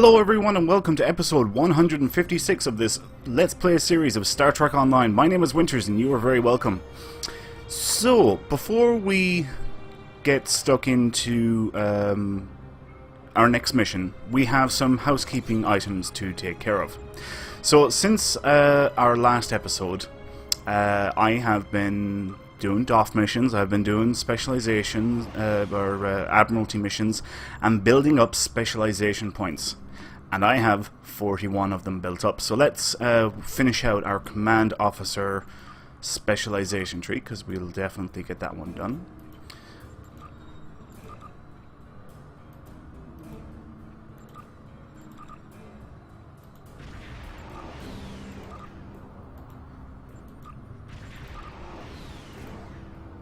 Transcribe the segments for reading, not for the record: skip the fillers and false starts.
Hello everyone and welcome to episode 156 of this Let's Play series of Star Trek Online. My name is Winters and you are very welcome. So, before we get stuck into our next mission, we have some housekeeping items to take care of. So, since our last episode, I have been doing DOF missions, I've been doing specializations, or Admiralty missions, and building up specialization points. And I have 41 of them built up. So let's finish out our Command Officer specialization tree, because we'll definitely get that one done.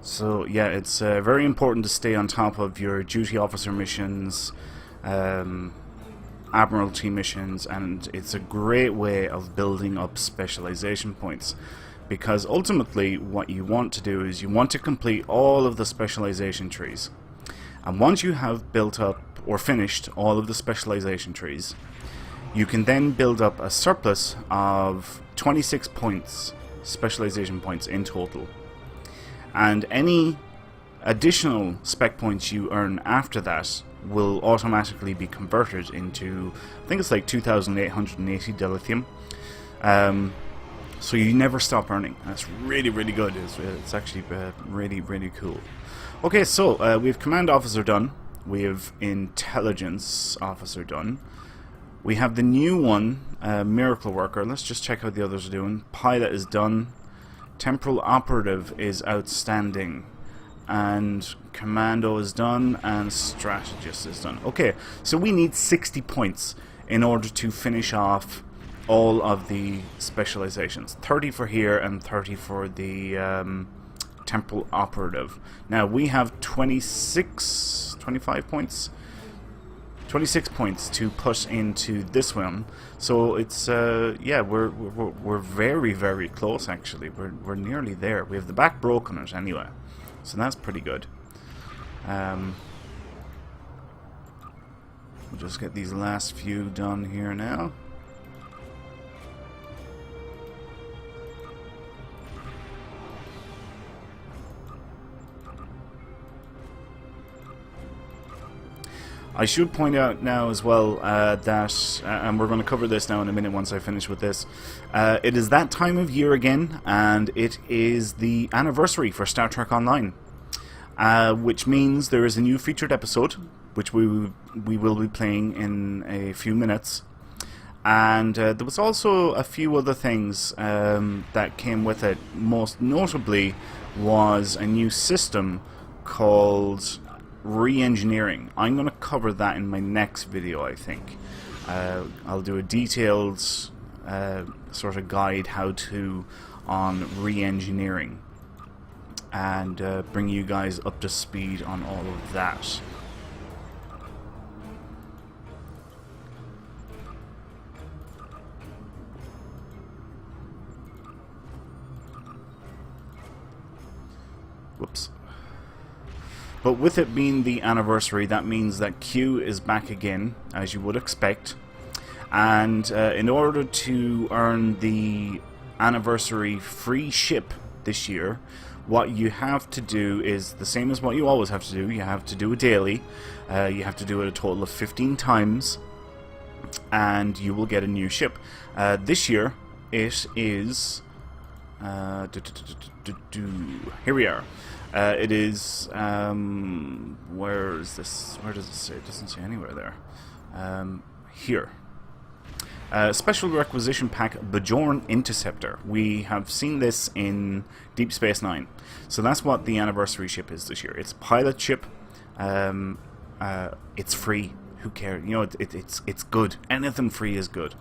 So yeah, it's very important to stay on top of your duty officer missions, Admiralty missions, and it's a great way of building up specialization points, because ultimately what you want to do is you want to complete all of the specialization trees, and once you have built up or finished all of the specialization trees, you can then build up a surplus of 26 points, specialization points in total. And any additional spec points you earn after that will automatically be converted into, I think it's like 2,880 dilithium. So you never stop earning. That's really, really good. It's actually really, really cool. Okay, so we have Command Officer done. We have Intelligence Officer done. We have the new one, Miracle Worker. Let's just check how the others are doing. Pilot is done. Temporal Operative is outstanding, and Commando is done, and Strategist is done. Okay, so we need 60 points in order to finish off all of the specializations. 30 for here and 30 for the Temporal Operative. Now we have 25 points? 26 points to push into this one, so it's yeah, we're very, very close. Actually, we're nearly there. We have the back broken it anyway, so that's pretty good. We'll just get these last few done here now. I should point out now as well that, and we're going to cover this now in a minute once I finish with this, it is that time of year again, and it is the anniversary for Star Trek Online, which means there is a new featured episode, which we will be playing in a few minutes, and there was also a few other things that came with it. Most notably was a new system called re-engineering. I'm going to cover that in my next video, I think. I'll do a detailed sort of guide how-to on re-engineering, and bring you guys up to speed on all of that. Whoops. But with it being the anniversary, that means that Q is back again, as you would expect. And in order to earn the anniversary free ship this year, what you have to do is the same as what you always have to do. You have to do a daily. You have to do it a total of 15 times, and you will get a new ship. This year, it is... here we are. It is, where is this? Where does it say? It doesn't say anywhere there. Here. Special Requisition Pack Bajoran Interceptor. We have seen this in Deep Space Nine. So that's what the anniversary ship is this year. It's a pilot ship. It's free. Who cares? You know, it's good. Anything free is good.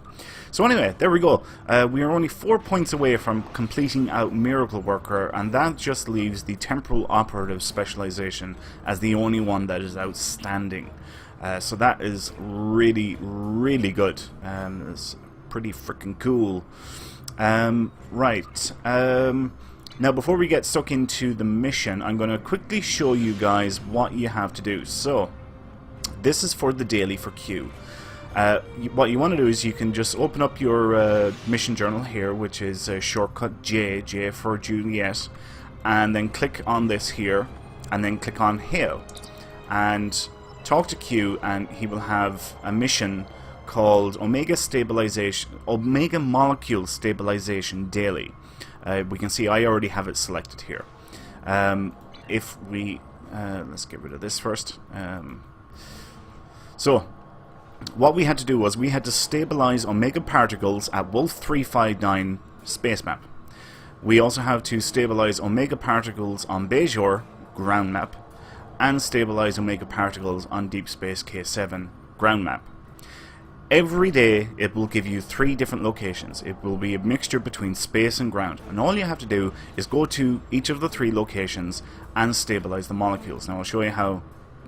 So anyway, there we go. We are only 4 points away from completing out Miracle Worker, and that just leaves the Temporal Operative specialization as the only one that is outstanding. So that is really, really good. It's pretty freaking cool. Right. Now, before we get stuck into the mission, I'm going to quickly show you guys what you have to do. So, this is for the daily for Q. What you want to do is you can just open up your mission journal here, which is shortcut J for Juliet, and then click on this here, and then click on Hail, and talk to Q, and he will have a mission called Omega Molecule Stabilization Daily. We can see I already have it selected here. If we let's get rid of this first. So what we had to do was we had to stabilize Omega particles at Wolf 359 space map. We also have to stabilize Omega particles on Bajor ground map, and stabilize Omega particles on Deep Space K7 ground map. Every day it will give you 3 different locations. It will be a mixture between space and ground, and all you have to do is go to each of the 3 locations and stabilize the molecules. Now I'll show you how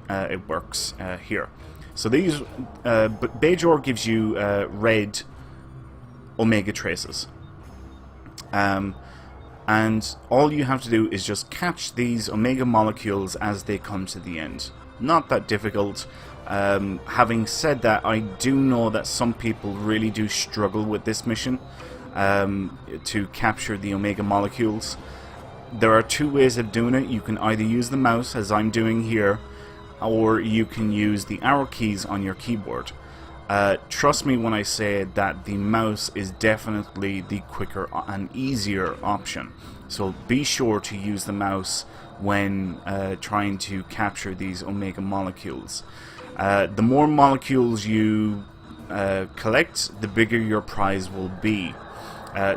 it works here. So these Bajor gives you red Omega traces, and all you have to do is just catch these Omega molecules as they come to the end. Not that difficult. Having said that, I do know that some people really do struggle with this mission to capture the Omega molecules. There are 2 ways of doing it. You can either use the mouse, as I'm doing here, or you can use the arrow keys on your keyboard. Trust me when I say that the mouse is definitely the quicker and easier option. So be sure to use the mouse when trying to capture these Omega molecules. The more molecules you collect, the bigger your prize will be.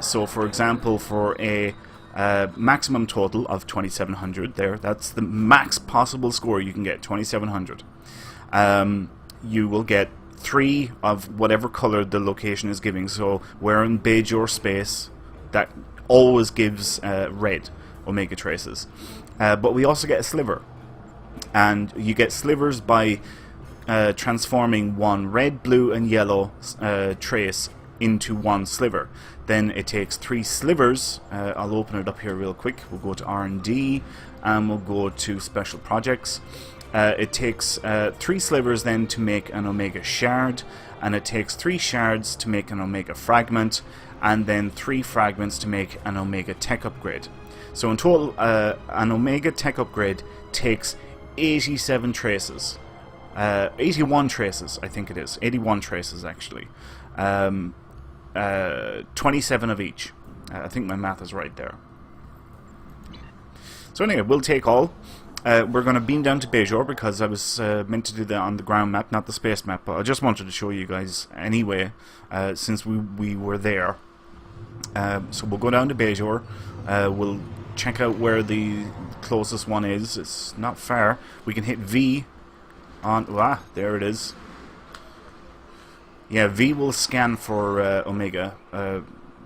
So for example, for a maximum total of 2700 there, that's the max possible score you can get, 2700. You will get 3 of whatever color the location is giving. So we're in Bajor space, that always gives red Omega traces. But we also get a sliver, and you get slivers by transforming 1 red, blue and yellow trace into 1 sliver. Then it takes 3 slivers. I'll open it up here real quick. We'll go to R&D and we'll go to special projects. It takes 3 slivers then to make an Omega shard, and it takes 3 shards to make an Omega fragment, and then 3 fragments to make an Omega tech upgrade. So in total, an Omega tech upgrade takes 87 traces. 81 traces, I think it is. 81 traces, actually. 27 of each. I think my math is right there. So anyway, we'll take all. We're going to beam down to Bajor because I was meant to do that on the ground map, not the space map, but I just wanted to show you guys anyway, since we were there. So we'll go down to Bajor. We'll check out where the closest one is. It's not far. We can hit V on... there it is. Yeah, V will scan for Omega to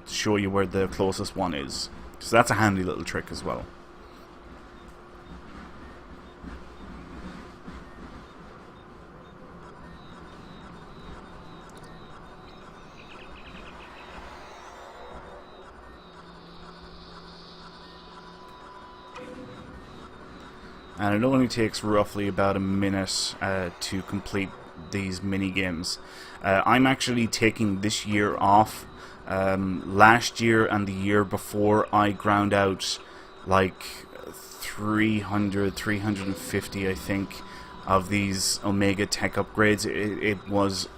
show you where the closest one is. So that's a handy little trick as well. And it only takes roughly about a minute to complete these mini games. I'm actually taking this year off. Last year and the year before, I ground out like 350, I think, of these Omega tech upgrades. It was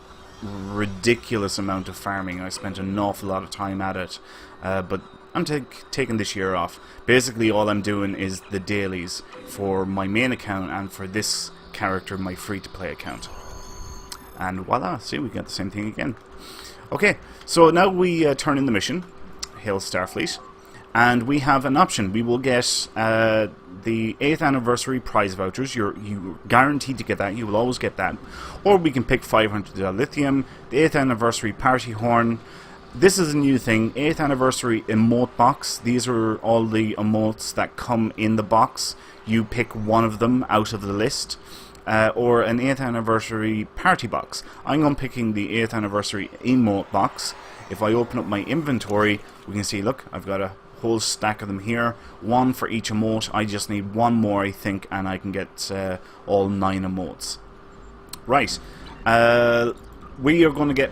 ridiculous amount of farming. I spent an awful lot of time at it, but I'm taking this year off. Basically all I'm doing is the dailies for my main account and for this character, my free-to-play account. And voila, see, we got the same thing again. Okay, so now we turn in the mission, Hail Starfleet, and we have an option. We will get the 8th anniversary prize vouchers. You're guaranteed to get that. You will always get that. Or we can pick 500 lithium, the 8th anniversary party horn. This is a new thing, 8th anniversary emote box. These are all the emotes that come in the box. You pick one of them out of the list. Or an 8th anniversary party box. I'm picking the 8th anniversary emote box. If I open up my inventory, we can see, look, I've got a whole stack of them here. 1 for each emote. I just need 1 more, I think, and I can get all 9 emotes. Right. we are going to get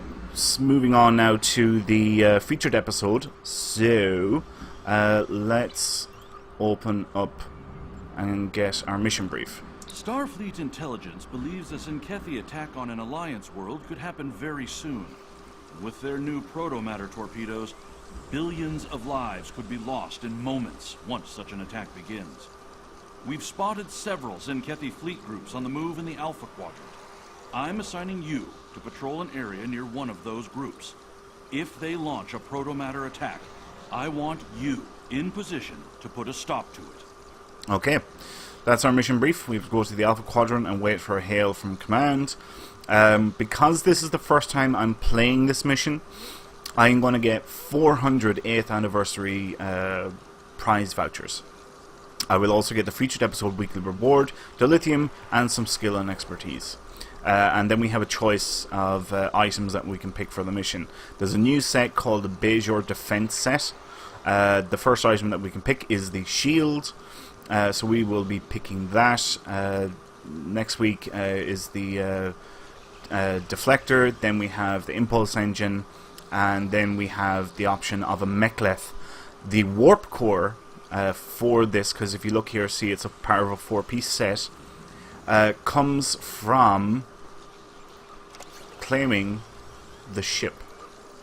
moving on now to the featured episode. So let's open up and get our mission brief. Starfleet intelligence believes a Synkethi attack on an Alliance world could happen very soon. With their new protomatter torpedoes, billions of lives could be lost in moments once such an attack begins. We've spotted several Synkethi fleet groups on the move in the Alpha Quadrant. I'm assigning you to patrol an area near one of those groups. If they launch a protomatter attack, I want you in position to put a stop to it. Okay, that's our mission brief. We have to go to the Alpha Quadrant and wait for a hail from command. Because this is the first time I'm playing this mission, I'm going to get 400 8th anniversary prize vouchers. I will also get the featured episode weekly reward, the lithium, and some skill and expertise. And then we have a choice of items that we can pick for the mission. There's a new set called the Bejor Defense Set. The first item that we can pick is the shield. So we will be picking that. Next week is the deflector. Then we have the impulse engine. And then we have the option of a mechleth. The warp core for this, because if you look here, see it's a part of a 4-piece set, comes from claiming the ship.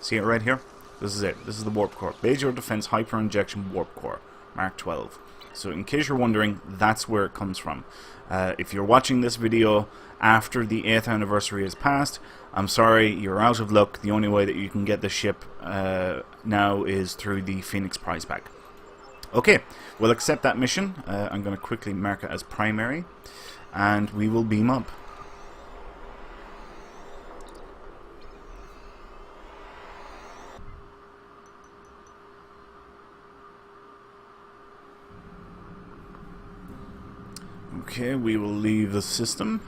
See it right here? This is it. This is the warp core. Bejor Defense Hyper Injection Warp Core, Mark 12. So in case you're wondering, that's where it comes from. If you're watching this video after the 8th anniversary has passed, I'm sorry, you're out of luck. The only way that you can get the ship now is through the Phoenix prize pack. Okay, we'll accept that mission. I'm going to quickly mark it as primary, and we will beam up. Okay, we will leave the system.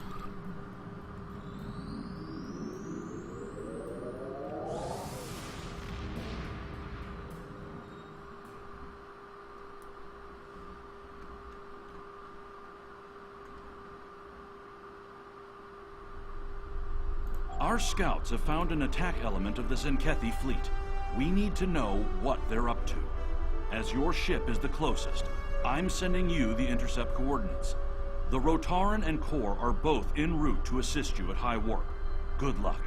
Our scouts have found an attack element of the Synkethi fleet. We need to know what they're up to. As your ship is the closest, I'm sending you the intercept coordinates. The Rotaran and Core are both en route to assist you at high warp. Good luck.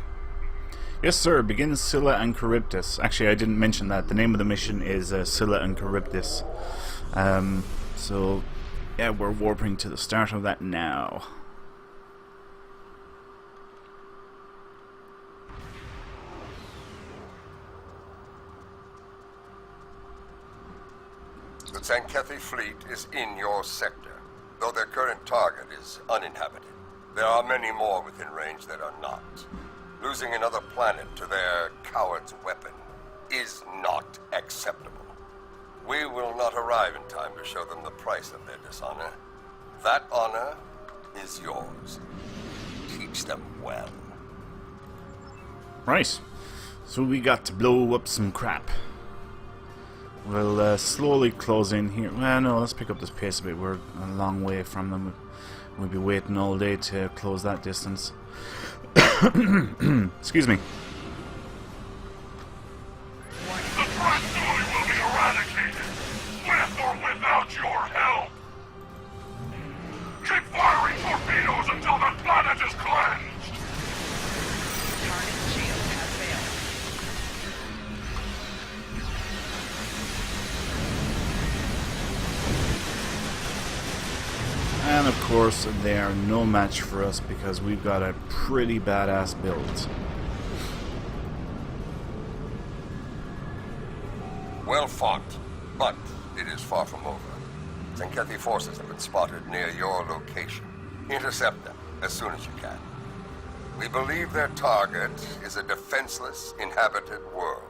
Yes, sir. Begin Scylla and Charybdis. Actually, I didn't mention that. The name of the mission is Scylla and Charybdis. So, yeah, we're warping to the start of that now. The Synkethi fleet is in your sector, though their current target is uninhabited. There are many more within range that are not. Losing another planet to their coward's weapon is not acceptable. We will not arrive in time to show them the price of their dishonor. That honor is yours. Teach them well. Right. So we got to blow up some crap. We'll slowly close in here. Well, no, let's pick up this pace a bit. We're a long way from them. We'll be waiting all day to close that distance. Excuse me. The Brastoi will be eradicated, with or without your help. Keep firing torpedoes until the planet is cleansed. Target shield has failed. And of course, they are no match for us because we've got a pretty badass build. Well fought, but it is far from over. Synkethi forces have been spotted near your location. Intercept them as soon as you can. We believe their target is a defenseless, inhabited world.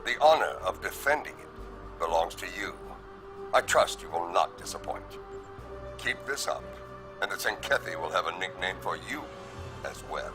The honor of defending it belongs to you. I trust you will not disappoint. Keep this up, and the Synkethi will have a nickname for you as well.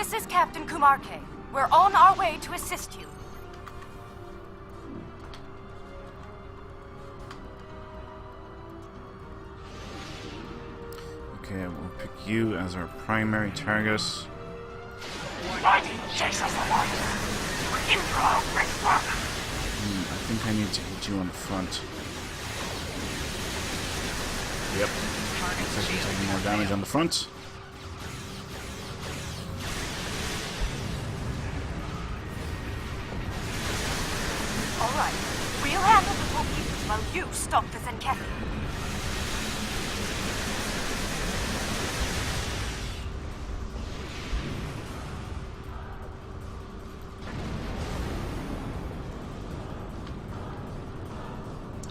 This is Captain Kumarke. We're on our way to assist you. Okay, we'll pick you as our primary target. Mighty Jesus Alliance. In progress, brother. I think I need to hit you on the front. Yep. Looks like you're taking more damage on the front. Alright, we'll handle the torpedoes while you stop the Zenkethi.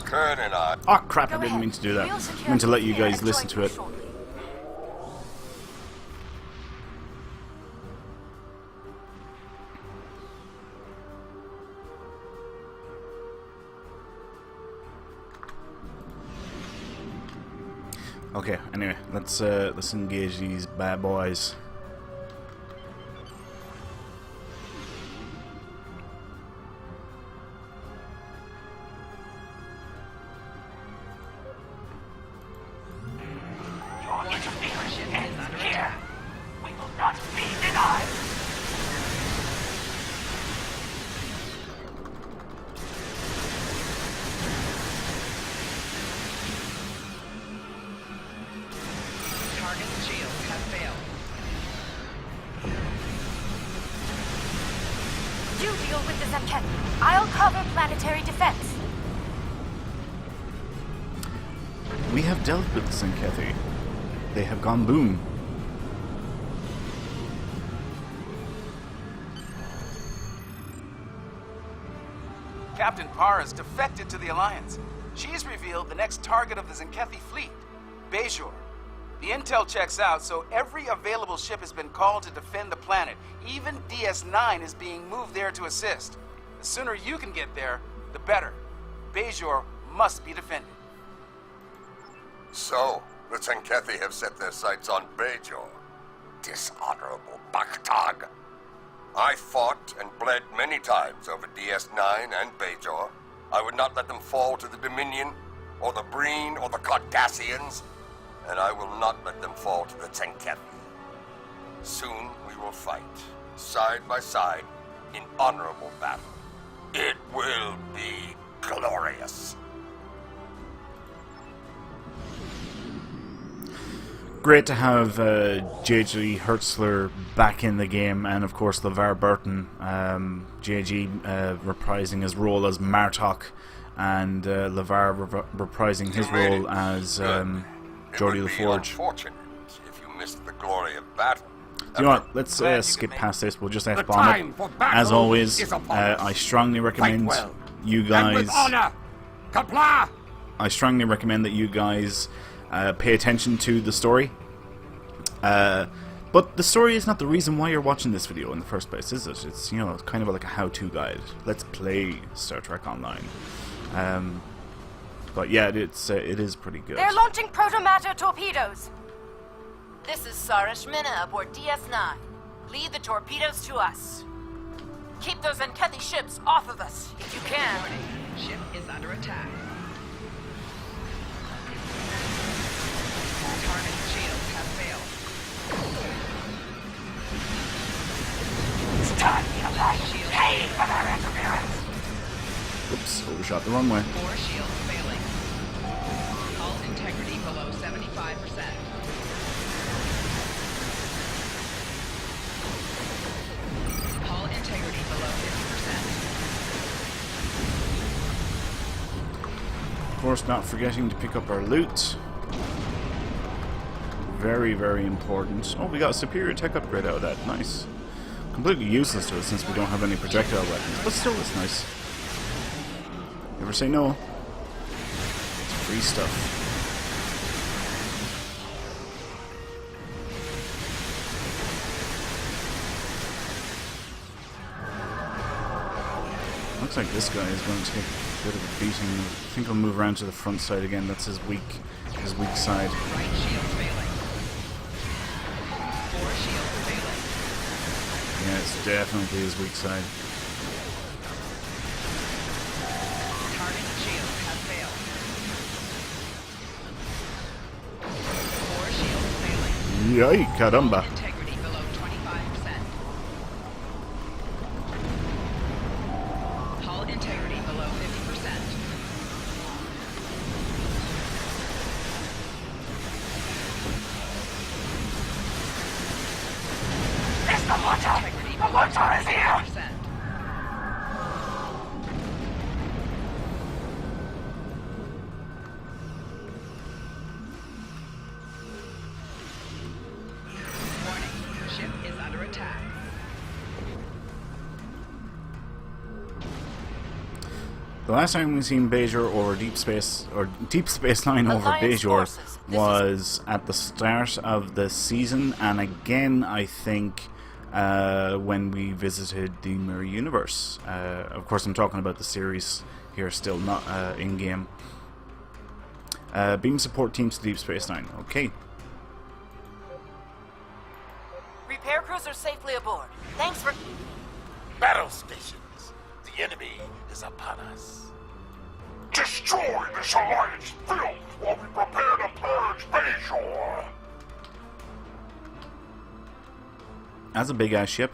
Kern and I. Oh crap, Go I didn't ahead. mean to do that. We'll I meant to let you secure guys and listen join to you it. shortly. Okay, anyway, let's engage these bad boys. Your interference ends here. We will not be denied. Target's shields have failed. You deal with the Zenkethi. I'll cover planetary defense. We have dealt with the Zenkethi. They have gone boom. Captain Parr has defected to the Alliance. She's revealed the next target of the Zenkethi fleet, Bajor. The intel checks out, so every available ship has been called to defend the planet. Even DS-9 is being moved there to assist. The sooner you can get there, the better. Bajor must be defended. So, the Zenkethi have set their sights on Bajor. Dishonorable Baktag. I fought and bled many times over DS-9 and Bajor. I would not let them fall to the Dominion, or the Breen, or the Cardassians, and I will not let them fall to the Zenkethi. Soon we will fight, side by side, in honorable battle. It will be glorious. Great to have J.G. Hertzler back in the game, and of course LeVar Burton, J.G. Reprising his role as Martok, and LeVar reprising his role as Geordie It would be LaForge. unfortunate if you missed the glory of battle. Do you know what? Let's skip past this. We'll just The F-bomb time it. for battle As always, is upon us. I strongly recommend Fight well, you and guys. with honor. Kapla! I strongly recommend that you guys pay attention to the story. But the story is not the reason why you're watching this video in the first place, is it? It's, you know, kind of like a how-to guide. Let's play Star Trek Online. But yeah, it is pretty good. They're launching protomatter torpedoes. This is Sarish Minna aboard DS-9. Lead the torpedoes to us. Keep those Zenkethi ships off of us, if you can. Warning. Ship is under attack. Target's shields have failed. It's time the Alliance paid for their interference. Oops, overshot the runway. 4 shields failing. Hull integrity below 75%. Hull integrity below 50%. Of course, not forgetting to pick up our loot. Very, very important. Oh, we got a superior tech upgrade out of that. Nice. Completely useless to us since we don't have any projectile weapons, but still it's nice. Never say no. It's free stuff. Looks like this guy is going to take a bit of a beating. I think I'll move around to the front side again. That's his weak side. Right shield failing. 4 shields failing. it's definitely his weak side. Target shields have failed. 4 shields failing. Yay, caramba. Integrity below 25%. Hull integrity below 50%. It's the hunter! Integrity The below hunter is here! 50%. Warning, ship is under attack. The last time we seen Bajor over Deep Space Nine over Alliance Bajor forces, this was at the start of the season, and again I think when we visited the Mirror Universe. Of course, I'm talking about the series here, still not in game. Beam support teams to Deep Space Nine. Okay. Repair crews are safely aboard. Thanks for... Battle stations. The enemy is upon us. Destroy this Alliance filth while we prepare to purge Bajor! That's a big ass ship.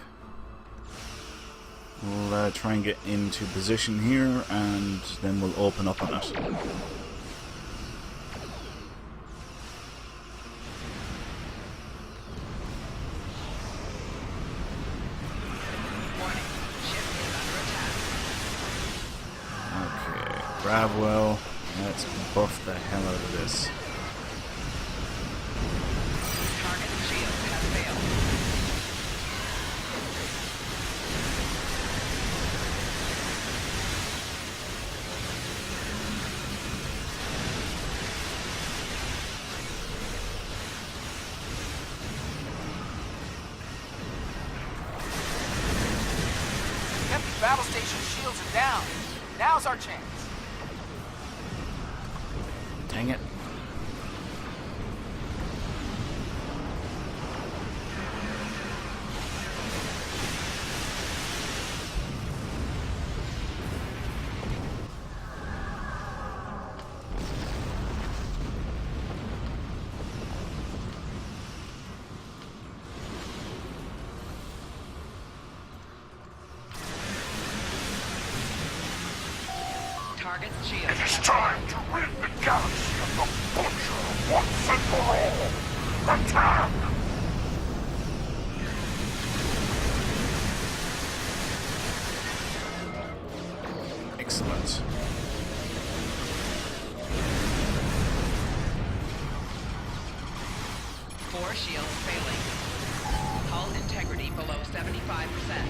We'll try and get into position here, and then we'll open up on it. Warning, ship is under attack. Okay, Bravwell. Let's buff the hell out of this. Target shields have failed. Empty battle station shields are down. Now's our chance. Dang it. Target's shield. It is time to rid the galaxy of the Butcher once and for all! Attack! Excellent. Four shields failing. Hull integrity below 75%.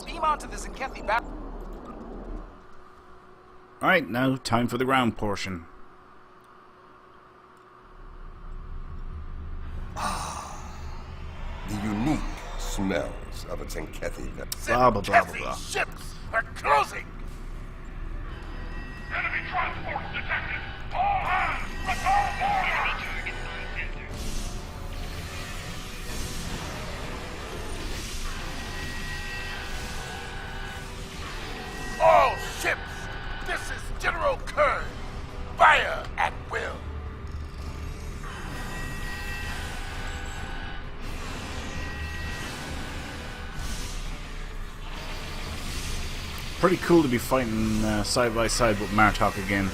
Beam onto the Zenkethi battle. Alright, now time for the ground portion. The unique smells of a Zenkethi. Blah, blah, blah, blah, blah. Ships are closing. Enemy transports detected! All hands! Return boarders! All ships. This is General Kern. Fire at will. Pretty cool to be fighting side by side with Martok again.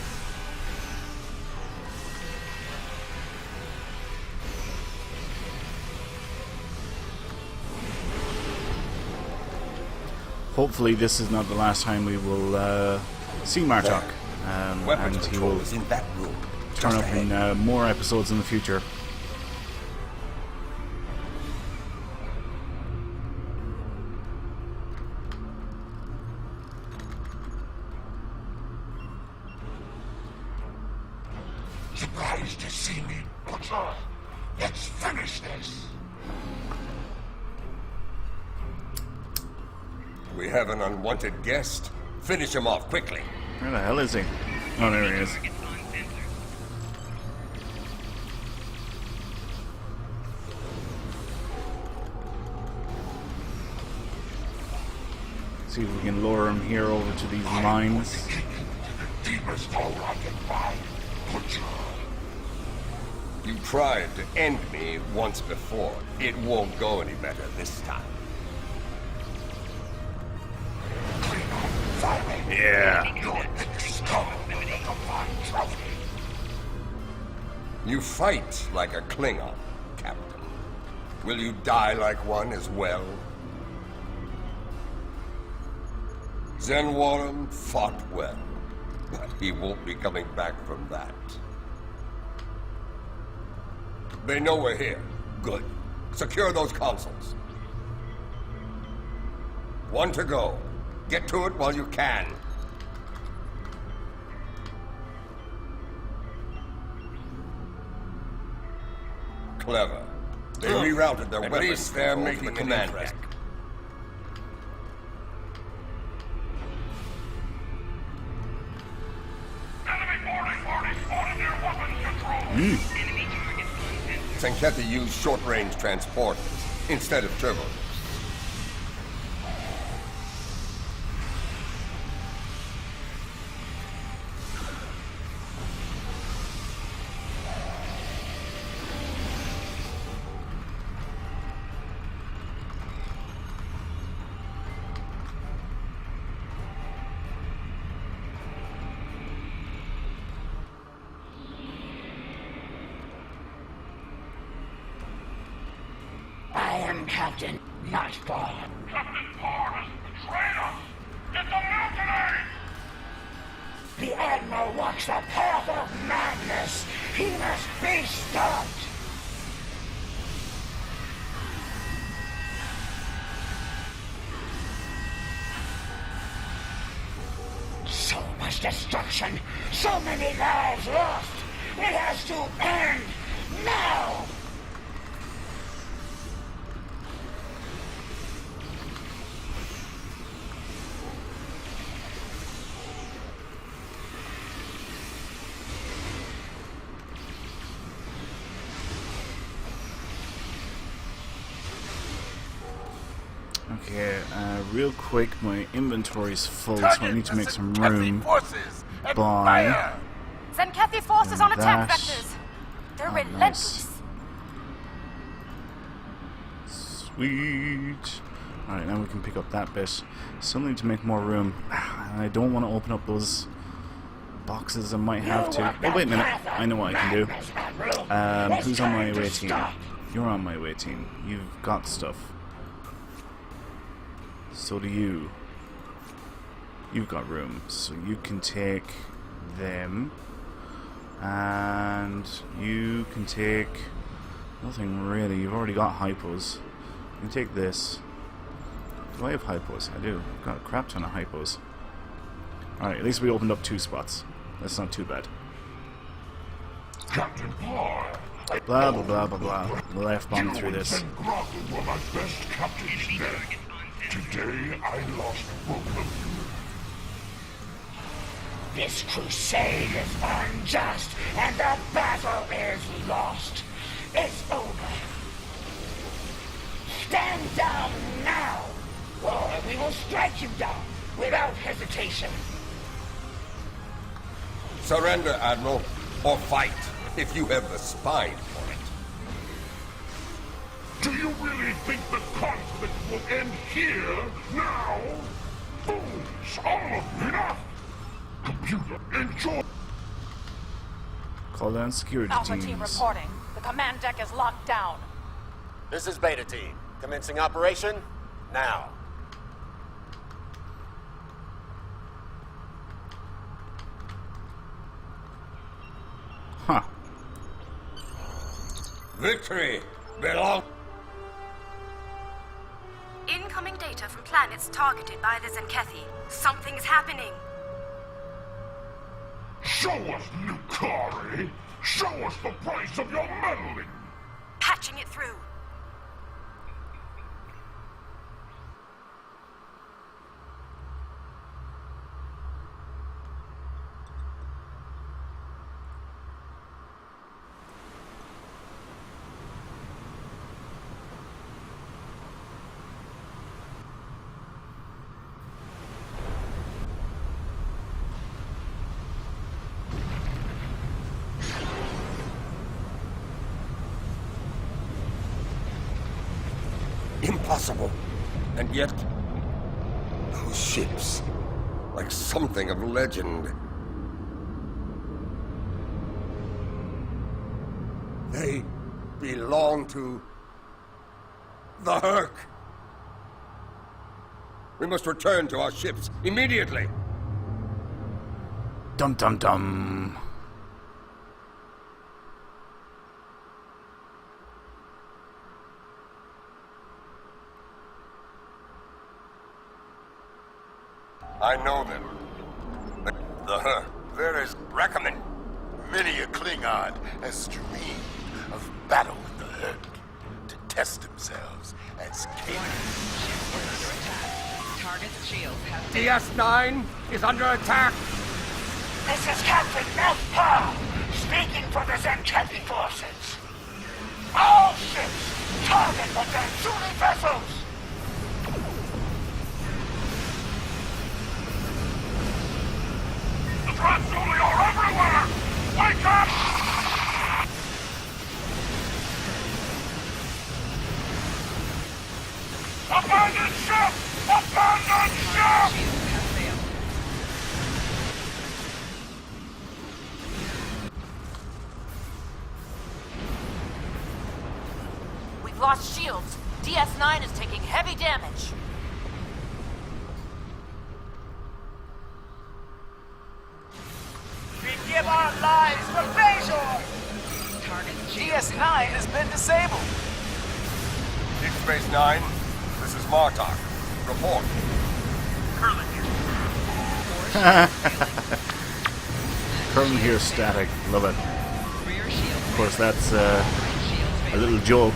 Hopefully this is not the last time we will see Martok, Weapons and he control will is in that room. turn Just up ahead. in more episodes in the future. Surprised to see me, Butcher? Let's finish this! We have an unwanted guest. Finish him off quickly. Where the hell is he? Oh, there he is. See if we can lure him here over to these mines. Deepest hole I can find. Butcher. You tried to end me once before. It won't go any better this time. Yeah. You fight like a Klingon, Captain. Will you die like one as well? Zenwarum fought well, but he won't be coming back from that. They know we're here. Good. Secure those consoles. One to go. Get to it while you can. Clever. They rerouted their weapons. They're making command deck. Enemy boarding party spotted near weapons control. Sankethi used short-range transporters instead of turbos. I am Captain Nightfall. Captain Parr has betrayed us. It's a mutiny. The Admiral walks the path of madness. He must be stopped. So much destruction, so many lives lost. It has to end now. Okay, real quick, my inventory's full, so I need to make some room. By Zenkethi forces on attack that. vectors. They're Oh, relentless. Sweet. Alright, now we can pick up that bit. Still need to make more room. And I don't want to open up those boxes. I might have to. Oh, wait a minute. I know what I can do. Who's on my away team? You're on my away team. You've got stuff. So do you. You've got room. So you can take them. And you can take nothing really. You've already got hypos. You can take this. Do I have hypos? I do. I've got a crap ton of hypos. Alright, at least we opened up 2 spots. That's not too bad. Captain Parr. Blah blah blah blah blah. We'll F-bomb through this. And Grogan were my best captains then. Today I lost both of you. This crusade is unjust, and the battle is lost. It's over. Stand down now, or we will strike you down without hesitation. Surrender, Admiral, or fight if you have the spine for it. Do you really think the conflict will end here, now? Fools, all of enough! Computer, enjoy! Call down security Alpha teams. team reporting. The command deck is locked down. This is Beta Team. Commencing operation now. Huh. Victory belongs. Incoming data from planets targeted by the Zenkethi. Something's happening. Show us, Lucari! Show us the price of your meddling! Patching it through. impossible. And yet, those ships, like something of legend. They belong to the Herc. We must return to our ships immediately. Dum dum dum. I know them. The Herc. There is Reckoning. Many a Klingon has dreamed of battle with the Herc to test themselves as kings. Ship is under attack. Target's shields have DS9 is under attack. This is Captain F. speaking for the Zenkethi forces. All ships target the Danzuli vessels. The Danzuli are everywhere! Wake up! Abandon ship! Abandon ship! shields have failed. We've lost shields. DS9 is taking heavy damage. We give our lives for Bajor! Target's shields DS9 has been disabled. Deep Space Nine, this is Martok. Report. Current here static. Love it. rear shield. Of course, that's Right shields a failed. little joke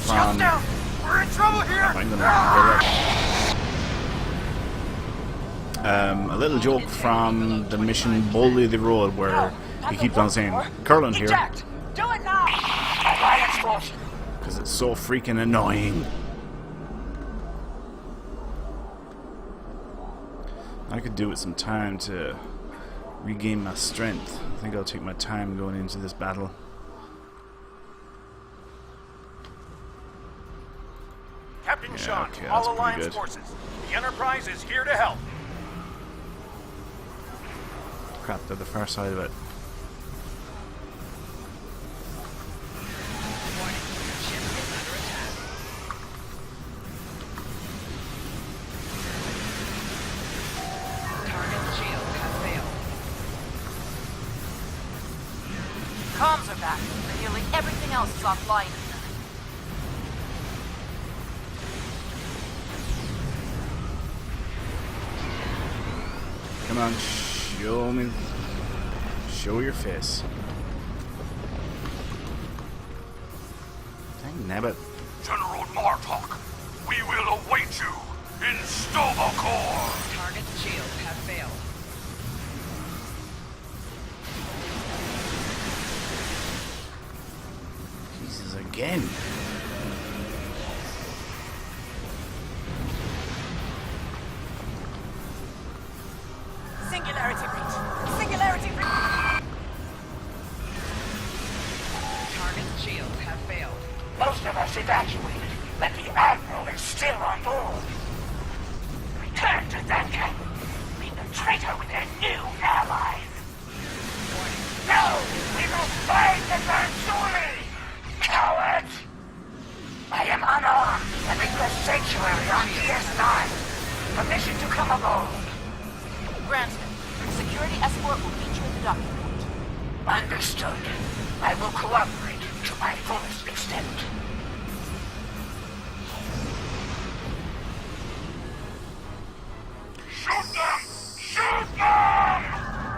from. We're in trouble here! I'm gonna hear that. A little joke from the mission Boldly the Road, where he keeps on saying Curlin here Eject! Do it now! Alliance forces. because it's so freaking annoying. I could do with some time to regain my strength. I think I'll take my time going into this battle. Captain Yeah, Sean, okay, that's all pretty Alliance good. forces. The Enterprise is here to help. Crap, they're the far side of it. Warning. Ship is under attack. Target's shields have failed. Comms are back, but nearly everything else is offline. Come on, show me. Show your face. Dang nabbit. General Martok, we will await you in Stovokor! Target's shields have failed. Jesus, again. Singularity breach. Singularity breach. Target's shields have failed. Most of us evacuated, but the Admiral is still on board. Return to Zenkethi. Leave the traitor with their new allies. No! We must find the Danzuli! Cowards! I am unarmed and request sanctuary on DS9. Permission to come aboard. Granted, security escort will meet you at the docking port. Understood. I will cooperate to my fullest extent. Shoot them! Shoot them!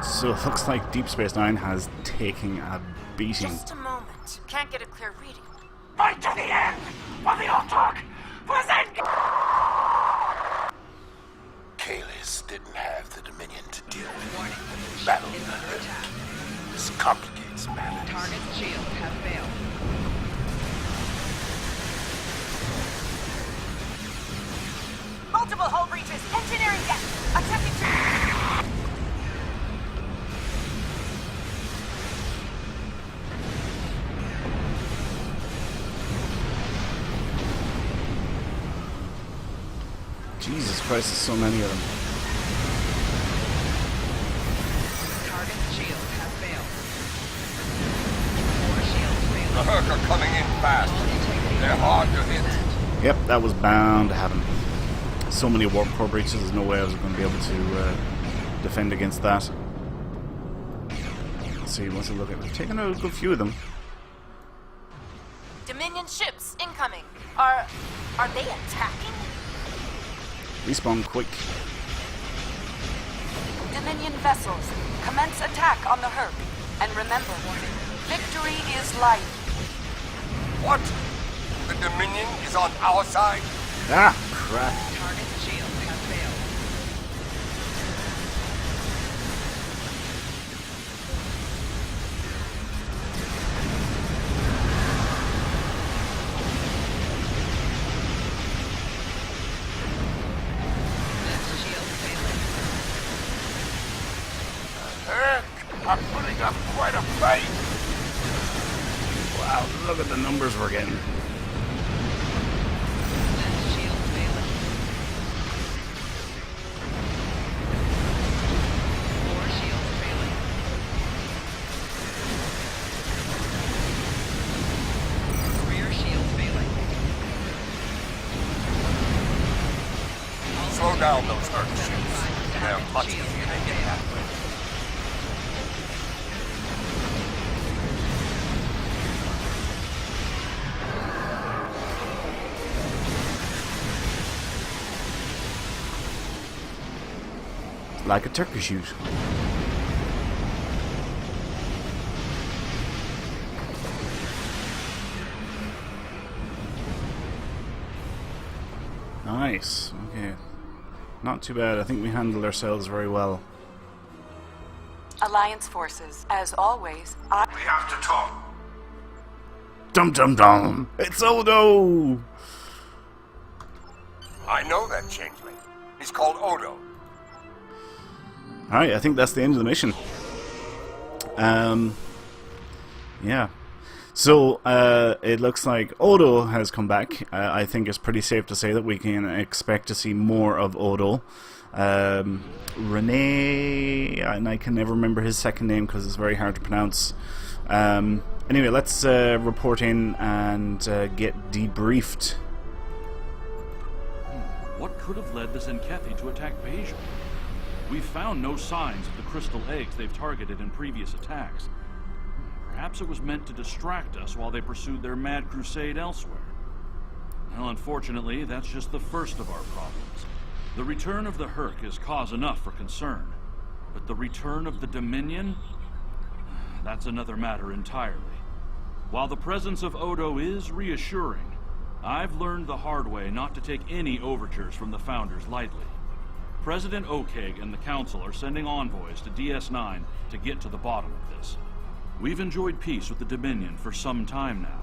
So it looks like Deep Space Nine has taken a beating. Just a moment. Can't get a clear reading. Fight to the end! For the Autarch! For Zenkethi! Kalis didn't have the Dominion to deal with. Warning. Battle Ship is under attack. This complicates matters. Target's shields have failed. Multiple hull breaches. Engineering deck. Attempting to... Jesus Christ, there's so many of them. Target's shield has failed. 4 shields failed. The Herc are coming in fast. They're hard to hit. Yep, that was bound to happen. So many warp core breaches, there's no way I was going to be able to defend against that. Let's see, what's it look like? We've taken out a good few of them. Dominion ships incoming. Are they attacking? Respawn quick. Dominion vessels, commence attack on the Herc. And remember, victory is life. What? The Dominion is on our side? Ah, crap. Target's shield has failed. Left shield failing. Herc are putting up quite a fight. Wow, look at the numbers we're getting. Left shield failing. 4 shields failing. Rear shield failing. Slow down those Herc ships. They're much easier to hit that way. Like a turkey shoot. Nice. Okay. Not too bad. I think we handled ourselves very well. Alliance forces, as always, We have to talk. Dum dum dum! It's Odo! I know that changeling. He's called Odo. Alright, I think that's the end of the mission. Yeah. So, it looks like Odo has come back. I think it's pretty safe to say that we can expect to see more of Odo. Renee, and I can never remember his second name because it's very hard to pronounce. Anyway, let's report in and get debriefed. What could have led the Zenkethi to attack Bajor? We've found no signs of the crystal eggs they've targeted in previous attacks. Perhaps it was meant to distract us while they pursued their mad crusade elsewhere. Well, unfortunately, that's just the first of our problems. The return of the Herc is cause enough for concern. But the return of the Dominion? That's another matter entirely. While the presence of Odo is reassuring, I've learned the hard way not to take any overtures from the Founders lightly. President Okeg and the Council are sending envoys to DS9 to get to the bottom of this. We've enjoyed peace with the Dominion for some time now.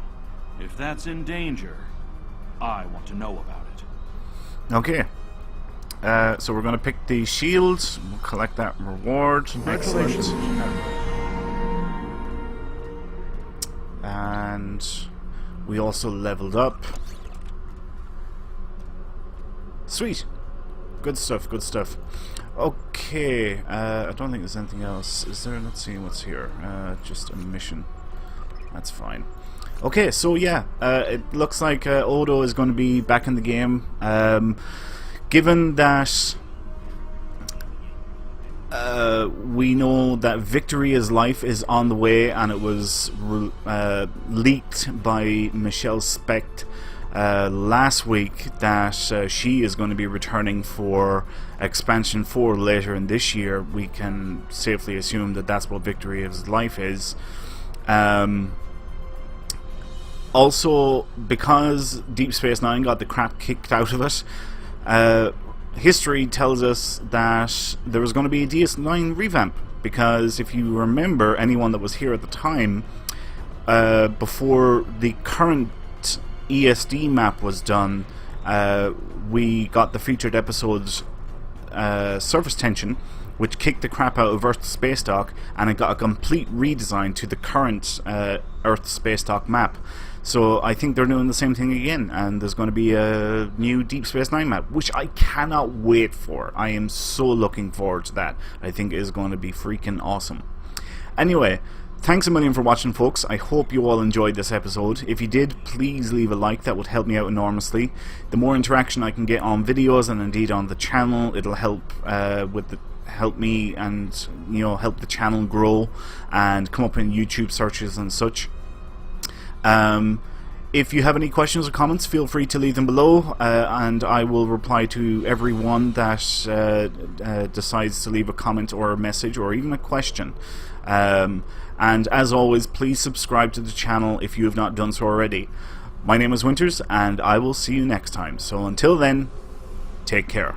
If that's in danger, I want to know about it. Okay. So we're going to pick the shield. We'll collect that reward. Excellent. And we also leveled up. Sweet. Good stuff, good stuff. Okay, I don't think there's anything else. Is there? Let's see what's here. Just a mission. That's fine. Okay, so yeah, it looks like Odo is going to be back in the game. Given that we know that Victory is Life is on the way, and it was leaked by Michelle Specht last week that she is going to be returning for Expansion 4 later in this year, we can safely assume that that's what Victory is Life is. Also, because Deep Space Nine got the crap kicked out of it, history tells us that there was going to be a DS9 revamp, because if you remember, anyone that was here at the time, before the current ESD map was done, we got the featured episode's Surface Tension, which kicked the crap out of Earth Space Dock, and it got a complete redesign to the current Earth Space Dock map. So I think they're doing the same thing again, and there's going to be a new Deep Space Nine map, which I cannot wait for. I am so looking forward to that. I think it is going to be freaking awesome. Anyway, thanks a million for watching, folks. I hope you all enjoyed this episode. If you did, please leave a like. That would help me out enormously. The more interaction I can get on videos and indeed on the channel, it'll help help me and, you know, help the channel grow and come up in YouTube searches and such. If you have any questions or comments, feel free to leave them below, and I will reply to everyone that decides to leave a comment or a message or even a question. And as always, please subscribe to the channel if you have not done so already. My name is Winters, and I will see you next time. So until then, take care.